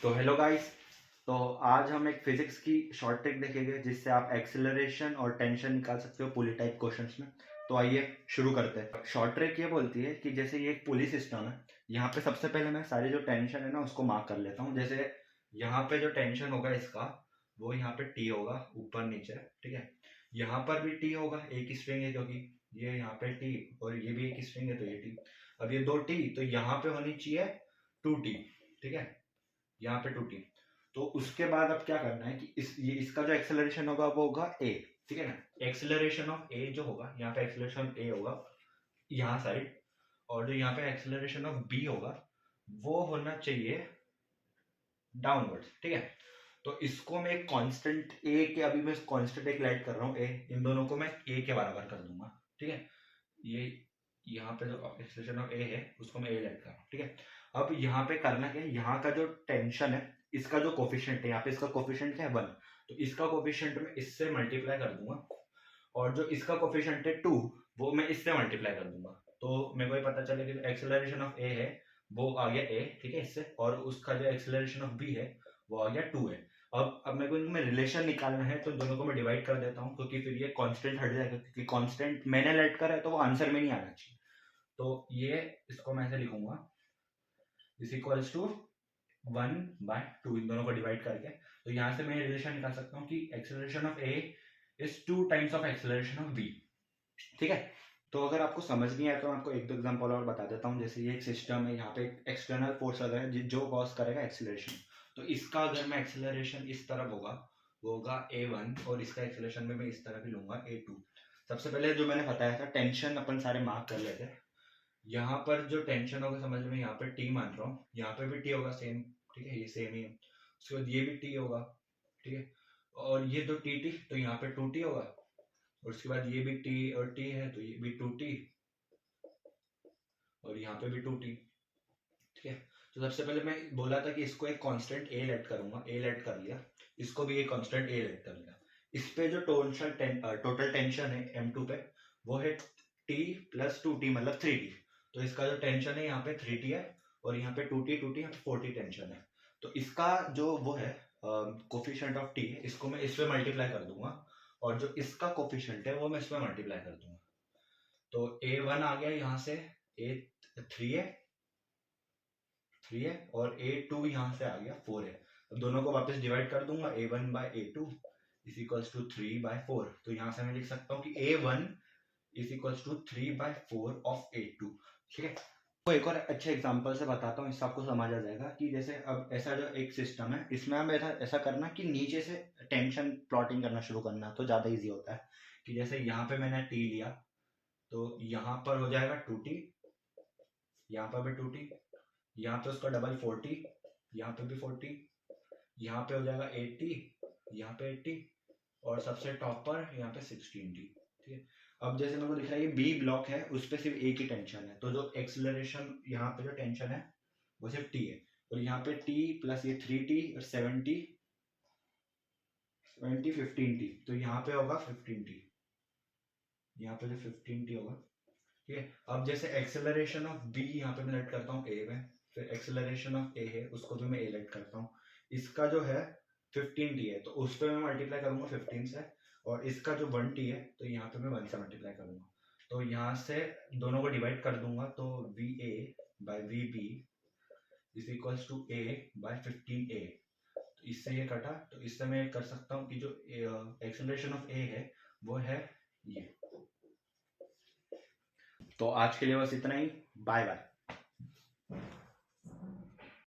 तो hello guys. तो आज हम एक फिजिक्स की शॉर्ट ट्रिक देखेंगे जिससे आप एक्सेलरेशन और टेंशन निकाल सकते हो पुली टाइप क्वेश्चंस में। तो आइए शुरू करते हैं। शॉर्ट ट्रिक ये बोलती है कि जैसे ये एक पुली सिस्टम है, यहाँ पे सबसे पहले मैं सारी जो टेंशन है ना उसको मार्क कर लेता हूँ। जैसे यहाँ पे जो टेंशन होगा इसका, वो यहाँ पे टी होगा ऊपर नीचे, ठीक है। यहाँ पर भी टी होगा, एक स्ट्रिंग है क्योंकि ये यहाँ पे टी और ये भी एक स्ट्रिंग है तो ये टी। अब ये दो टी तो यहाँ पे होनी चाहिए टू टी, ठीक है, यहाँ पे टूटी। तो उसके बाद अब क्या करना है कि इसका जो एक्सेलरेशन होगा वो होगा ए, ठीक है ना। एक्सेलरेशन ऑफ ए जो होगा, यहाँ पे एक्सेलरेशन ए होगा यहाँ साइड, और जो यहाँ पे एक्सेलरेशन ऑफ बी होगा वो होना चाहिए डाउनवर्ड्स, ठीक है। तो इसको मैं एक कांस्टेंट ए के, अभी मैं कांस्टेंट एक लाइट कर रहा हूँ ए, इन दोनों को मैं ए के बराबर कर दूंगा, ठीक है। ये यहाँ पे जो एक्सेलरेशन ऑफ ए है उसको मैं ए लाइट कर रहा हूँ, ठीक है। अब यहाँ पे करना क्या है, यहाँ का जो टेंशन है इसका जो कोफिशिएंट है, यहाँ पे इसका कोफिशिएंट क्या है 1, तो इसका कोफिशिएंट मैं इससे मल्टीप्लाई कर दूंगा, और जो इसका कोफिशिएंट है 2 वो मैं इससे मल्टीप्लाई कर दूंगा। तो मेरे को ये पता चलेगा कि एक्सेलरेशन ऑफ ए है वो आ गया ए, ठीक है, इससे, और उसका जो एक्सेलरेशन ऑफ बी है वो आ गया 2 है। अब मेरे को इनमें रिलेशन निकालना है तो दोनों को मैं डिवाइड कर देता हूँ क्योंकि फिर ये कांस्टेंट हट जाएगा, क्योंकि कांस्टेंट मैंने लेट करा है तो वो आंसर में नहीं आना चाहिए। तो ये इसको मैं ऐसे लिखूंगा, इज इक्वल्स टू 1/2, इन दोनों को डिवाइड करके। तो यहाँ से मैं रिलेशन निकाल सकता हूँ कि acceleration of A is 2 times of acceleration of B, ठीक है। तो अगर आपको समझ नहीं आया तो मैं आपको एक दो एग्जांपल और बता देता हूँ। जैसे ये एक सिस्टम है, यहाँ पे एक एक्सटर्नल फोर्स लगा है जो कॉज करेगा एक्सेलरेशन। तो इसका अगर मैं एक्सेलरेशन इस तरफ होगा वो होगा a1, और इसका एक्सेलरेशन में मैं इस तरफ ही लूंगा a2। सबसे पहले जो मैंने बताया था टेंशन अपन सारे मार्क कर लेते हैं। यहाँ पर जो टेंशन होगा समझ में, यहाँ पे टी मान रहा हूँ, यहाँ पे भी टी होगा सेम, ठीक है, ये सेम ही है। उसके बाद ये भी टी होगा, ठीक है, और ये दो टी टी तो यहाँ पे 2t होगा, और उसके बाद ये भी टी और टी है तो ये भी 2t, और यहाँ पे भी 2t, ठीक है। तो सबसे पहले मैं बोला था कि इसको एक कांस्टेंट a लेट करूंगा, a लेट कर लिया, इसको भी एक कांस्टेंट a लेट कर लिया। इस पे जो टोटल टेंशन है m2 पे वो है t प्लस 2t मतलब 3t। तो इसका जो टेंशन है यहाँ पे 3t है, और यहाँ पे 2t यहाँ पे 4t टेंशन है। तो इसका जो वो है कोफिशिएंट ऑफ t है, इसको मैं इस पे मल्टीप्लाई कर दूंगा, और जो इसका कोफिशिएंट है वो मैं इस पे मल्टीप्लाई कर दूंगा। तो a1 आ गया यहाँ से, a3 है 3 है, और a2 यहाँ से आ गया 4 है। अब दोनों को वापस डिवाइड कर दूंगा, a1/a2 इज इक्वल्स टू 3/4। तो यहाँ से मैं लिख सकता हूँ कि a1 is equals to 3/4 of a2, ठीक है। तो एक और अच्छे एग्जांपल से बताता हूँ, इससे आपको समझ आ जाएगा कि जैसे अब ऐसा जो एक सिस्टम है इसमें हम ऐसा करना कि नीचे से टेंशन प्लॉटिंग करना शुरू करना तो ज़्यादा ईजी होता है। कि जैसे यहाँ पे मैंने टी लिया तो यहाँ पर हो जाएगा 2t, यहाँ पर भी 2t, यहाँ पे उसका डबल 40, यहाँ पे भी 40, यहाँ पे हो जाएगा 80, यहाँ पे 80, और सबसे टॉप पर यहाँ पे 16t, ठीक है। अब जैसे मेरे को दिख रहा है ये बी ब्लॉक है, उस पर सिर्फ एक ही टेंशन है, तो जो एक्सेलरेशन यहाँ पे जो टेंशन है वो सिर्फ टी है, और यहाँ पे टी प्लस ये 3t और 70 15t, तो यहाँ पे होगा 15t, यहाँ पे जो 15t होगा, ठीक है। अब जैसे एक्सेलरेशन ऑफ बी यहाँ पे मैं लेट करता हूँ ए में, फिर एक्सेलरेशन ऑफ ए है उसको भी मैं ए लेट करता हूँ। इसका जो है 15t है तो उस पर मैं मल्टीप्लाई करूंगा 15 से, और इसका जो 1t है तो यहाँ पे मैं 1 से मल्टीप्लाई करूंगा। तो यहाँ से दोनों को डिवाइड कर दूंगा, तो VA/VB is equals to A/15A। तो इससे ये कटा, तो इससे मैं कर सकता हूँ कि जो एक्सेलरेशन ऑफ ए है वो है ये। तो आज के लिए बस इतना ही, बाय बाय।